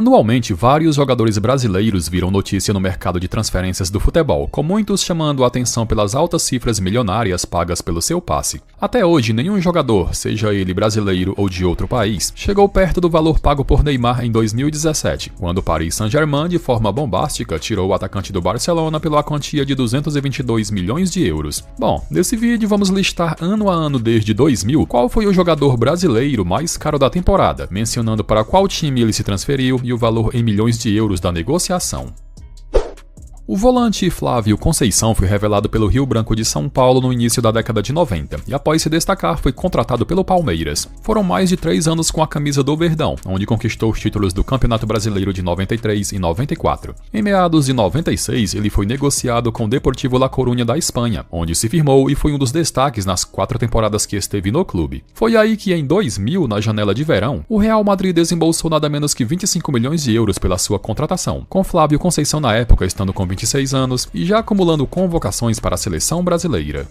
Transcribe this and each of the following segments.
Anualmente, vários jogadores brasileiros viram notícia no mercado de transferências do futebol, com muitos chamando a atenção pelas altas cifras milionárias pagas pelo seu passe. Até hoje, nenhum jogador, seja ele brasileiro ou de outro país, chegou perto do valor pago por Neymar em 2017, quando o Paris Saint-Germain, de forma bombástica, tirou o atacante do Barcelona pela quantia de 222 milhões de euros. Bom, nesse vídeo vamos listar ano a ano desde 2000 qual foi o jogador brasileiro mais caro da temporada, mencionando para qual time ele se transferiu e o valor em milhões de euros da negociação. O volante Flávio Conceição foi revelado pelo Rio Branco de São Paulo no início da década de 90 e, após se destacar, foi contratado pelo Palmeiras. Foram mais de 3 anos com a camisa do Verdão, onde conquistou os títulos do Campeonato Brasileiro de 93 e 94. Em meados de 96, ele foi negociado com o Deportivo La Coruña da Espanha, onde se firmou e foi um dos destaques nas 4 temporadas que esteve no clube. Foi aí que, em 2000, na janela de verão, o Real Madrid desembolsou nada menos que 25 milhões de euros pela sua contratação, com Flávio Conceição na época estando com 26 anos e já acumulando convocações para a seleção brasileira.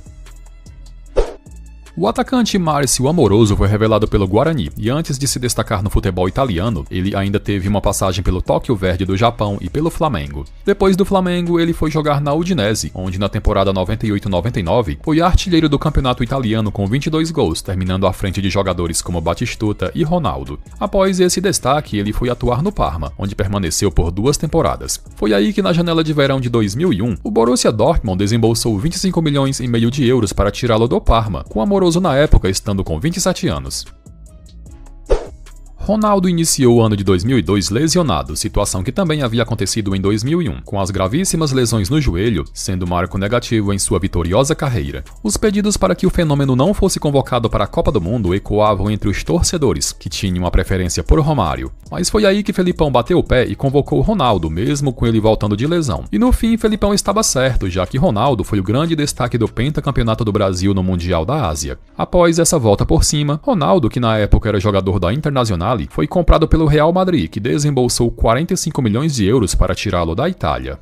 O atacante Márcio Amoroso foi revelado pelo Guarani e, antes de se destacar no futebol italiano, ele ainda teve uma passagem pelo Tóquio Verde do Japão e pelo Flamengo. Depois do Flamengo, ele foi jogar na Udinese, onde na temporada 98-99 foi artilheiro do campeonato italiano com 22 gols, terminando à frente de jogadores como Batistuta e Ronaldo. Após esse destaque, ele foi atuar no Parma, onde permaneceu por 2 temporadas. Foi aí que, na janela de verão de 2001, o Borussia Dortmund desembolsou 25 milhões e meio de euros para tirá-lo do Parma, com Amoroso na época estando com 27 anos. Ronaldo iniciou o ano de 2002 lesionado, situação que também havia acontecido em 2001, com as gravíssimas lesões no joelho sendo marco negativo em sua vitoriosa carreira. Os pedidos para que o fenômeno não fosse convocado para a Copa do Mundo ecoavam entre os torcedores, que tinham a preferência por Romário. Mas foi aí que Felipão bateu o pé e convocou Ronaldo, mesmo com ele voltando de lesão. E no fim, Felipão estava certo, já que Ronaldo foi o grande destaque do pentacampeonato do Brasil no Mundial da Ásia. Após essa volta por cima, Ronaldo, que na época era jogador da Internazionale, foi comprado pelo Real Madrid, que desembolsou 45 milhões de euros para tirá-lo da Itália.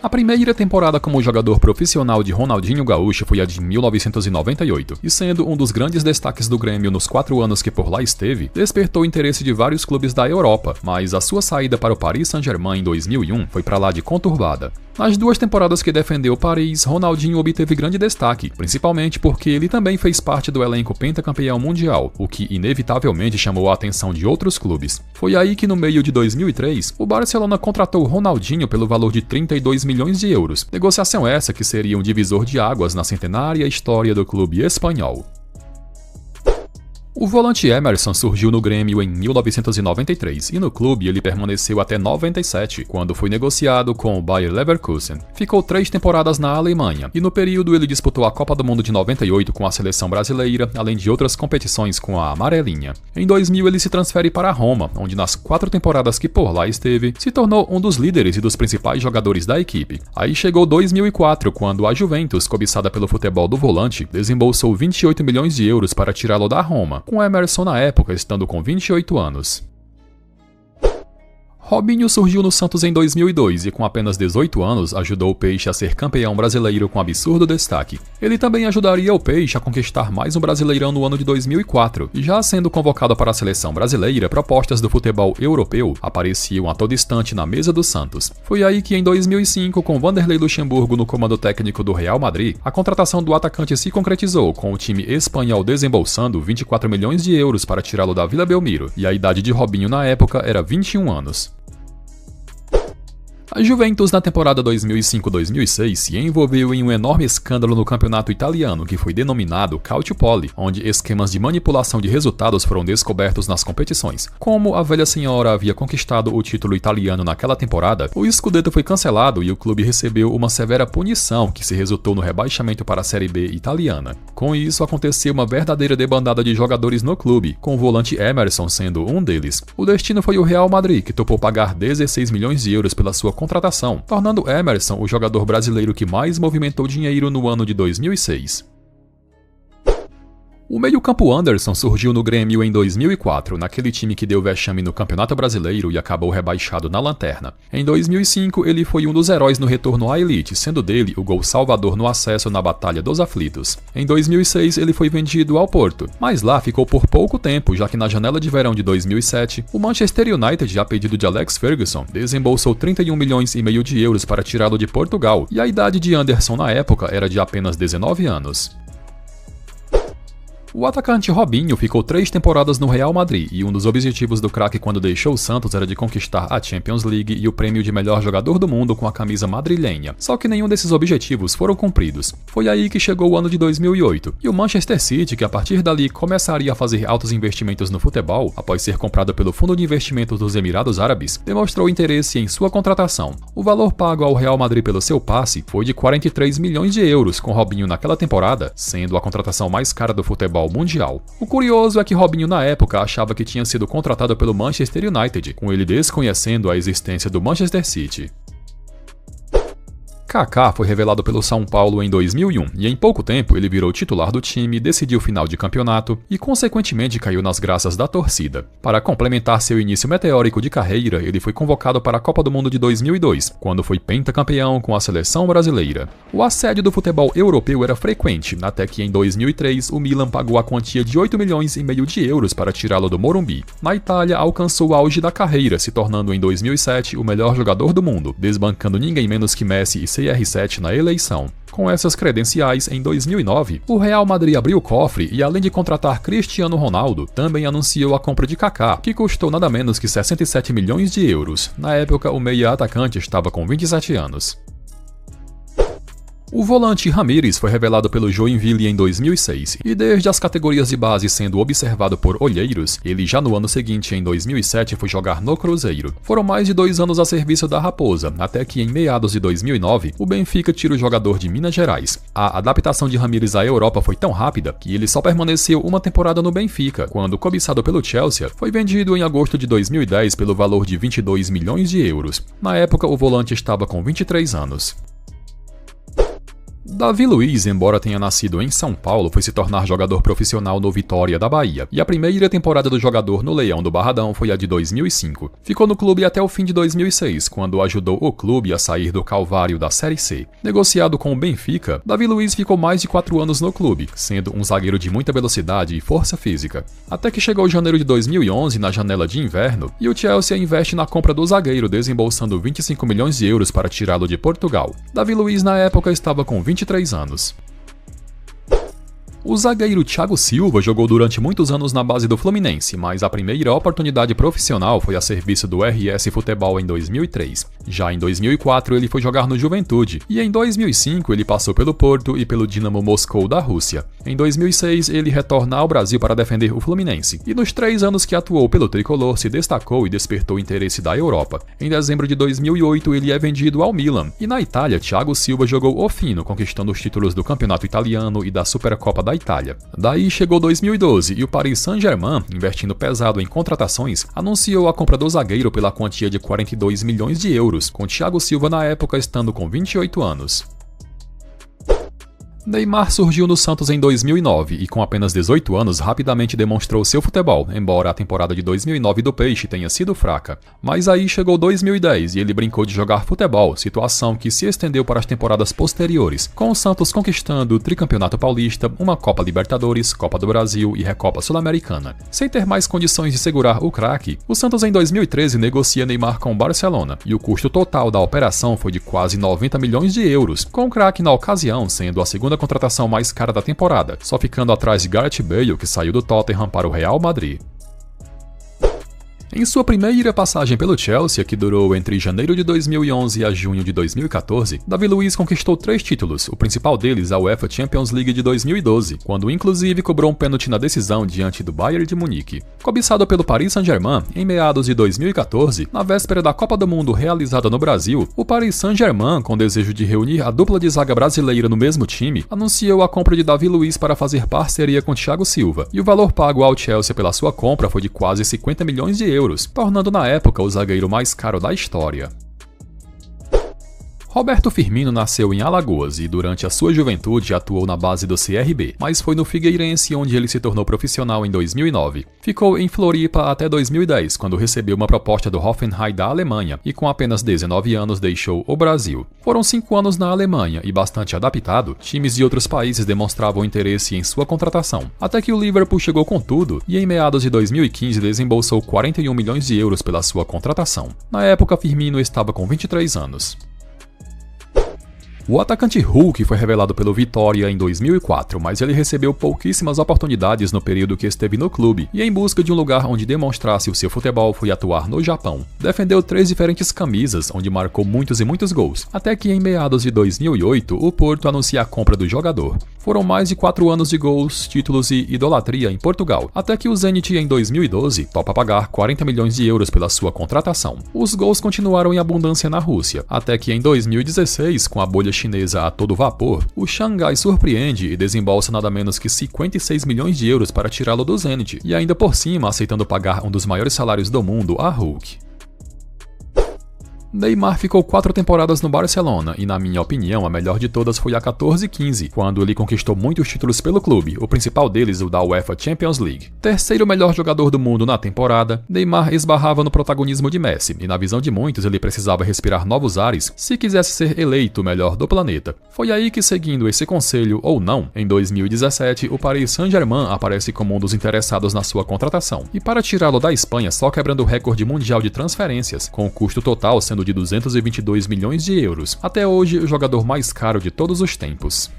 A primeira temporada como jogador profissional de Ronaldinho Gaúcho foi a de 1998, e sendo um dos grandes destaques do Grêmio nos 4 anos que por lá esteve, despertou o interesse de vários clubes da Europa, mas a sua saída para o Paris Saint-Germain em 2001 foi para lá de conturbada. Nas 2 temporadas que defendeu Paris, Ronaldinho obteve grande destaque, principalmente porque ele também fez parte do elenco pentacampeão mundial, o que inevitavelmente chamou a atenção de outros clubes. Foi aí que, no meio de 2003, o Barcelona contratou Ronaldinho pelo valor de 32 milhões de euros, negociação essa que seria um divisor de águas na centenária história do clube espanhol. O volante Emerson surgiu no Grêmio em 1993 e no clube ele permaneceu até 97, quando foi negociado com o Bayer Leverkusen. Ficou 3 temporadas na Alemanha e no período ele disputou a Copa do Mundo de 98 com a seleção brasileira, além de outras competições com a amarelinha. Em 2000 ele se transfere para Roma, onde nas 4 temporadas que por lá esteve, se tornou um dos líderes e dos principais jogadores da equipe. Aí chegou 2004, quando a Juventus, cobiçada pelo futebol do volante, desembolsou 28 milhões de euros para tirá-lo da Roma, com Emerson na época estando com 28 anos. Robinho surgiu no Santos em 2002 e com apenas 18 anos ajudou o Peixe a ser campeão brasileiro com absurdo destaque. Ele também ajudaria o Peixe a conquistar mais um Brasileirão no ano de 2004, e já sendo convocado para a seleção brasileira, propostas do futebol europeu apareciam a todo instante na mesa do Santos. Foi aí que em 2005, com Vanderlei Luxemburgo no comando técnico do Real Madrid, a contratação do atacante se concretizou, com o time espanhol desembolsando 24 milhões de euros para tirá-lo da Vila Belmiro, e a idade de Robinho na época era 21 anos. A Juventus, na temporada 2005-2006, se envolveu em um enorme escândalo no campeonato italiano que foi denominado Calciopoli, onde esquemas de manipulação de resultados foram descobertos nas competições. Como a velha senhora havia conquistado o título italiano naquela temporada, o Scudetto foi cancelado e o clube recebeu uma severa punição que se resultou no rebaixamento para a Série B italiana. Com isso, aconteceu uma verdadeira debandada de jogadores no clube, com o volante Emerson sendo um deles. O destino foi o Real Madrid, que topou pagar 16 milhões de euros pela sua contratação, tornando Emerson o jogador brasileiro que mais movimentou dinheiro no ano de 2006. O meio-campo Anderson surgiu no Grêmio em 2004, naquele time que deu vexame no Campeonato Brasileiro e acabou rebaixado na lanterna. Em 2005, ele foi um dos heróis no retorno à elite, sendo dele o gol salvador no acesso na Batalha dos Aflitos. Em 2006, ele foi vendido ao Porto, mas lá ficou por pouco tempo, já que na janela de verão de 2007, o Manchester United, a pedido de Alex Ferguson, desembolsou 31 milhões e meio de euros para tirá-lo de Portugal, e a idade de Anderson na época era de apenas 19 anos. O atacante Robinho ficou 3 temporadas no Real Madrid e um dos objetivos do craque quando deixou o Santos era de conquistar a Champions League e o prêmio de melhor jogador do mundo com a camisa madrilhenha. Só que nenhum desses objetivos foram cumpridos. Foi aí que chegou o ano de 2008 e o Manchester City, que a partir dali começaria a fazer altos investimentos no futebol, após ser comprado pelo Fundo de Investimentos dos Emirados Árabes, demonstrou interesse em sua contratação. O valor pago ao Real Madrid pelo seu passe foi de 43 milhões de euros com Robinho naquela temporada, sendo a contratação mais cara do futebol mundial. O curioso é que Robinho na época achava que tinha sido contratado pelo Manchester United, com ele desconhecendo a existência do Manchester City. Kaká foi revelado pelo São Paulo em 2001 e em pouco tempo ele virou titular do time, decidiu o final de campeonato e consequentemente caiu nas graças da torcida. Para complementar seu início meteórico de carreira, ele foi convocado para a Copa do Mundo de 2002, quando foi pentacampeão com a seleção brasileira. O assédio do futebol europeu era frequente, até que em 2003 o Milan pagou a quantia de 8 milhões e meio de euros para tirá-lo do Morumbi. Na Itália, alcançou o auge da carreira, se tornando em 2007 o melhor jogador do mundo, desbancando ninguém menos que Messi e CR7 na eleição. Com essas credenciais, em 2009, o Real Madrid abriu o cofre e, além de contratar Cristiano Ronaldo, também anunciou a compra de Kaká, que custou nada menos que 67 milhões de euros. Na época, o meia-atacante estava com 27 anos. O volante Ramírez foi revelado pelo Joinville em 2006 e desde as categorias de base sendo observado por olheiros, ele já no ano seguinte, em 2007, foi jogar no Cruzeiro. Foram mais de 2 anos a serviço da Raposa, até que em meados de 2009, o Benfica tira o jogador de Minas Gerais. A adaptação de Ramírez à Europa foi tão rápida que ele só permaneceu uma temporada no Benfica, quando, cobiçado pelo Chelsea, foi vendido em agosto de 2010 pelo valor de 22 milhões de euros. Na época, o volante estava com 23 anos. Davi Luiz, embora tenha nascido em São Paulo, foi se tornar jogador profissional no Vitória da Bahia, e a primeira temporada do jogador no Leão do Barradão foi a de 2005. Ficou no clube até o fim de 2006, quando ajudou o clube a sair do calvário da Série C. Negociado com o Benfica, Davi Luiz ficou mais de 4 anos no clube, sendo um zagueiro de muita velocidade e força física. Até que chegou janeiro de 2011, na janela de inverno, e o Chelsea investe na compra do zagueiro, desembolsando 25 milhões de euros para tirá-lo de Portugal. Davi Luiz na época estava com 23 anos. O zagueiro Thiago Silva jogou durante muitos anos na base do Fluminense, mas a primeira oportunidade profissional foi a serviço do RS Futebol em 2003. Já em 2004 ele foi jogar no Juventude, e em 2005 ele passou pelo Porto e pelo Dinamo Moscou da Rússia. Em 2006 ele retorna ao Brasil para defender o Fluminense, e nos 3 anos que atuou pelo tricolor se destacou e despertou o interesse da Europa. Em dezembro de 2008 ele é vendido ao Milan, e na Itália Thiago Silva jogou o fino, conquistando os títulos do Campeonato Italiano e da Supercopa da Itália. Daí chegou 2012 e o Paris Saint-Germain, investindo pesado em contratações, anunciou a compra do zagueiro pela quantia de 42 milhões de euros, com Thiago Silva na época estando com 28 anos. Neymar surgiu no Santos em 2009 e com apenas 18 anos rapidamente demonstrou seu futebol, embora a temporada de 2009 do Peixe tenha sido fraca. Mas aí chegou 2010 e ele brincou de jogar futebol, situação que se estendeu para as temporadas posteriores, com o Santos conquistando o Tricampeonato Paulista, uma Copa Libertadores, Copa do Brasil e Recopa Sul-Americana. Sem ter mais condições de segurar o craque, o Santos em 2013 negocia Neymar com o Barcelona, e o custo total da operação foi de quase 90 milhões de euros, com o craque na ocasião sendo a segunda contratação mais cara da temporada, só ficando atrás de Gareth Bale, que saiu do Tottenham para o Real Madrid. Em sua primeira passagem pelo Chelsea, que durou entre janeiro de 2011 a junho de 2014, Davi Luiz conquistou 3 títulos, o principal deles a UEFA Champions League de 2012, quando inclusive cobrou um pênalti na decisão diante do Bayern de Munique. Cobiçado pelo Paris Saint-Germain, em meados de 2014, na véspera da Copa do Mundo realizada no Brasil, o Paris Saint-Germain, com desejo de reunir a dupla de zaga brasileira no mesmo time, anunciou a compra de Davi Luiz para fazer parceria com Thiago Silva, e o valor pago ao Chelsea pela sua compra foi de quase 50 milhões de euros, tornando na época o zagueiro mais caro da história. Roberto Firmino nasceu em Alagoas e durante a sua juventude atuou na base do CRB, mas foi no Figueirense onde ele se tornou profissional em 2009. Ficou em Floripa até 2010, quando recebeu uma proposta do Hoffenheim da Alemanha e com apenas 19 anos deixou o Brasil. Foram 5 anos na Alemanha e bastante adaptado, times de outros países demonstravam interesse em sua contratação, até que o Liverpool chegou com tudo e em meados de 2015 desembolsou 41 milhões de euros pela sua contratação. Na época, Firmino estava com 23 anos. O atacante Hulk foi revelado pelo Vitória em 2004, mas ele recebeu pouquíssimas oportunidades no período que esteve no clube e em busca de um lugar onde demonstrasse o seu futebol foi atuar no Japão. Defendeu 3 diferentes camisas, onde marcou muitos e muitos gols, até que em meados de 2008 o Porto anuncia a compra do jogador. Foram mais de 4 anos de gols, títulos e idolatria em Portugal, até que o Zenit em 2012 topa pagar 40 milhões de euros pela sua contratação. Os gols continuaram em abundância na Rússia, até que em 2016, com a bolha chinesa a todo vapor, o Xangai surpreende e desembolsa nada menos que 56 milhões de euros para tirá-lo do Zenit, e ainda por cima aceitando pagar um dos maiores salários do mundo a Hulk. Neymar ficou 4 temporadas no Barcelona e, na minha opinião, a melhor de todas foi a 14-15, quando ele conquistou muitos títulos pelo clube, o principal deles o da UEFA Champions League. Terceiro melhor jogador do mundo na temporada, Neymar esbarrava no protagonismo de Messi, e na visão de muitos ele precisava respirar novos ares se quisesse ser eleito o melhor do planeta. Foi aí que, seguindo esse conselho ou não, em 2017 o Paris Saint-Germain aparece como um dos interessados na sua contratação, e para tirá-lo da Espanha só quebrando o recorde mundial de transferências, com o custo total sendo de 222 milhões de euros, até hoje o jogador mais caro de todos os tempos.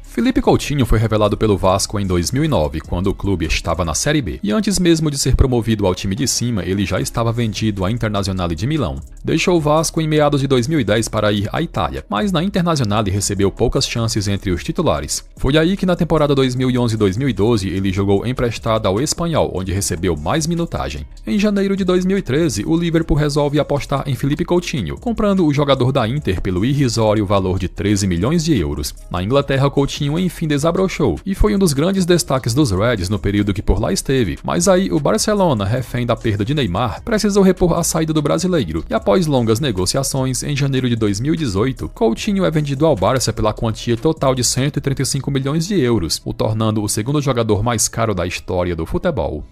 Felipe Coutinho foi revelado pelo Vasco em 2009, quando o clube estava na Série B, e antes mesmo de ser promovido ao time de cima, ele já estava vendido à Internazionale de Milão. Deixou o Vasco em meados de 2010 para ir à Itália, mas na Internazionale recebeu poucas chances entre os titulares. Foi aí que na temporada 2011-2012 ele jogou emprestado ao Espanhol, onde recebeu mais minutagem. Em janeiro de 2013, o Liverpool resolve apostar em Felipe Coutinho, comprando o jogador da Inter pelo irrisório valor de 13 milhões de euros. Na Inglaterra, Coutinho enfim desabrochou e foi um dos grandes destaques dos Reds no período que por lá esteve, mas aí o Barcelona, refém da perda de Neymar, precisou repor a saída do brasileiro e após longas negociações, em janeiro de 2018, Coutinho é vendido ao Barça pela quantia total de 135 milhões de euros, o tornando o segundo jogador mais caro da história do futebol.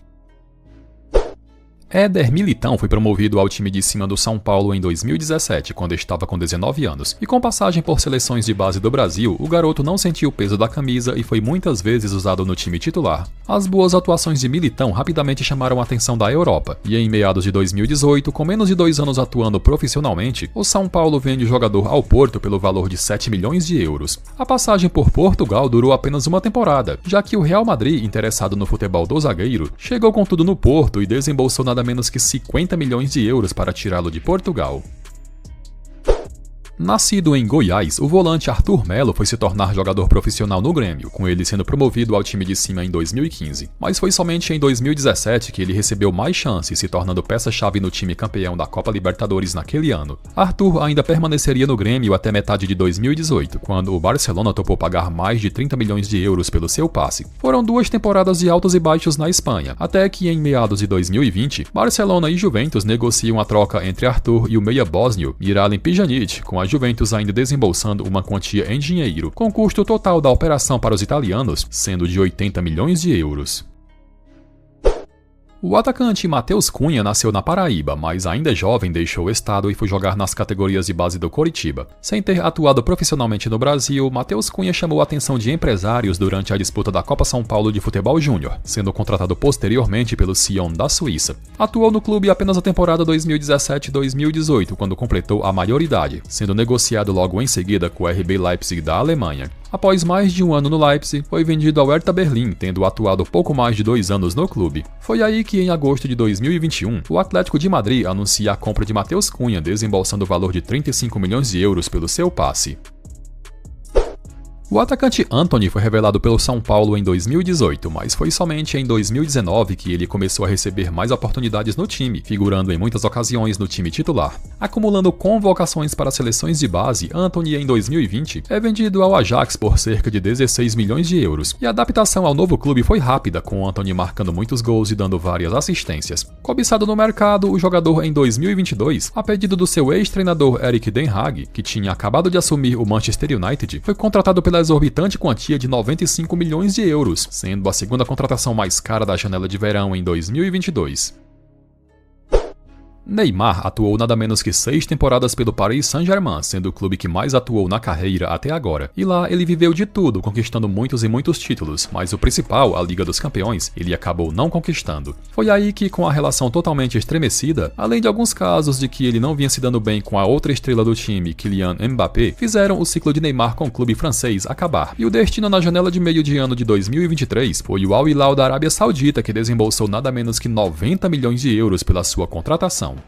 Éder Militão foi promovido ao time de cima do São Paulo em 2017, quando estava com 19 anos, e com passagem por seleções de base do Brasil, o garoto não sentiu o peso da camisa e foi muitas vezes usado no time titular. As boas atuações de Militão rapidamente chamaram a atenção da Europa, e em meados de 2018, com menos de 2 anos atuando profissionalmente, o São Paulo vende o jogador ao Porto pelo valor de 7 milhões de euros. A passagem por Portugal durou apenas uma temporada, já que o Real Madrid, interessado no futebol do zagueiro, chegou com tudo no Porto e desembolsou nada menos que 50 milhões de euros para tirá-lo de Portugal. Nascido em Goiás, o volante Arthur Melo foi se tornar jogador profissional no Grêmio, com ele sendo promovido ao time de cima em 2015. Mas foi somente em 2017 que ele recebeu mais chances, se tornando peça-chave no time campeão da Copa Libertadores naquele ano. Arthur ainda permaneceria no Grêmio até metade de 2018, quando o Barcelona topou pagar mais de 30 milhões de euros pelo seu passe. Foram 2 temporadas de altos e baixos na Espanha, até que em meados de 2020, Barcelona e Juventus negociam a troca entre Arthur e o meia bósnio Miralem Pjanic, com a Juventus ainda desembolsando uma quantia em dinheiro, com o custo total da operação para os italianos sendo de 80 milhões de euros. O atacante Matheus Cunha nasceu na Paraíba, mas ainda jovem deixou o estado e foi jogar nas categorias de base do Coritiba. Sem ter atuado profissionalmente no Brasil, Matheus Cunha chamou a atenção de empresários durante a disputa da Copa São Paulo de Futebol Júnior, sendo contratado posteriormente pelo Sion da Suíça. Atuou no clube apenas a temporada 2017-2018, quando completou a maioridade, sendo negociado logo em seguida com o RB Leipzig da Alemanha. Após mais de um ano no Leipzig, foi vendido ao Hertha Berlim, tendo atuado pouco mais de 2 anos no clube. Foi aí que, em agosto de 2021, o Atlético de Madrid anuncia a compra de Matheus Cunha, desembolsando o valor de 35 milhões de euros pelo seu passe. O atacante Antony foi revelado pelo São Paulo em 2018, mas foi somente em 2019 que ele começou a receber mais oportunidades no time, figurando em muitas ocasiões no time titular. Acumulando convocações para seleções de base, Antony em 2020 é vendido ao Ajax por cerca de 16 milhões de euros, e a adaptação ao novo clube foi rápida, com Antony marcando muitos gols e dando várias assistências. Cobiçado no mercado, o jogador em 2022, a pedido do seu ex-treinador Erik ten Hag, que tinha acabado de assumir o Manchester United, foi contratado pela exorbitante quantia de 95 milhões de euros, sendo a segunda contratação mais cara da janela de verão em 2022. Neymar atuou nada menos que 6 temporadas pelo Paris Saint-Germain, sendo o clube que mais atuou na carreira até agora. E lá ele viveu de tudo, conquistando muitos e muitos títulos, mas o principal, a Liga dos Campeões, ele acabou não conquistando. Foi aí que, com a relação totalmente estremecida, além de alguns casos de que ele não vinha se dando bem com a outra estrela do time, Kylian Mbappé, fizeram o ciclo de Neymar com o clube francês acabar. E o destino na janela de meio de ano de 2023 foi o Al Hilal da Arábia Saudita, que desembolsou nada menos que 90 milhões de euros pela sua contratação.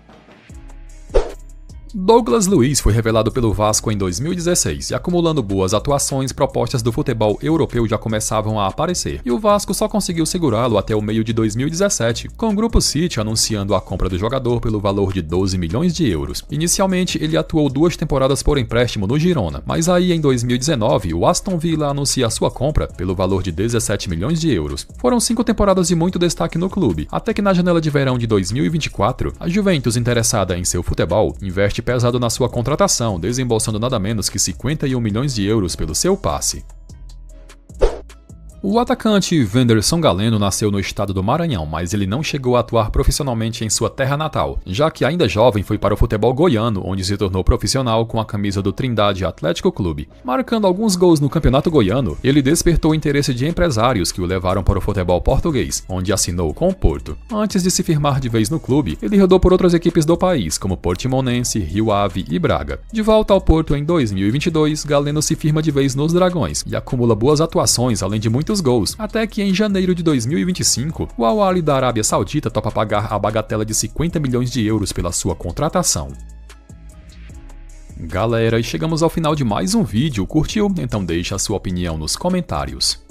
Douglas Luiz foi revelado pelo Vasco em 2016 e, acumulando boas atuações, propostas do futebol europeu já começavam a aparecer, e o Vasco só conseguiu segurá-lo até o meio de 2017, com o Grupo City anunciando a compra do jogador pelo valor de 12 milhões de euros. Inicialmente, ele atuou 2 temporadas por empréstimo no Girona, mas aí em 2019 o Aston Villa anuncia a sua compra pelo valor de 17 milhões de euros. Foram 5 temporadas de muito destaque no clube, até que na janela de verão de 2024, a Juventus, interessada em seu futebol, investe pesado na sua contratação, desembolsando nada menos que 51 milhões de euros pelo seu passe. O atacante Wenderson Galeno nasceu no estado do Maranhão, mas ele não chegou a atuar profissionalmente em sua terra natal, já que ainda jovem foi para o futebol goiano, onde se tornou profissional com a camisa do Trindade Atlético Clube. Marcando alguns gols no campeonato goiano, ele despertou o interesse de empresários que o levaram para o futebol português, onde assinou com o Porto. Antes de se firmar de vez no clube, ele rodou por outras equipes do país, como Portimonense, Rio Ave e Braga. De volta ao Porto em 2022, Galeno se firma de vez nos Dragões e acumula boas atuações, além de muitos gols, até que em janeiro de 2025, o Al Ahly da Arábia Saudita topa pagar a bagatela de 50 milhões de euros pela sua contratação. Galera, e chegamos ao final de mais um vídeo. Curtiu? Então deixa a sua opinião nos comentários.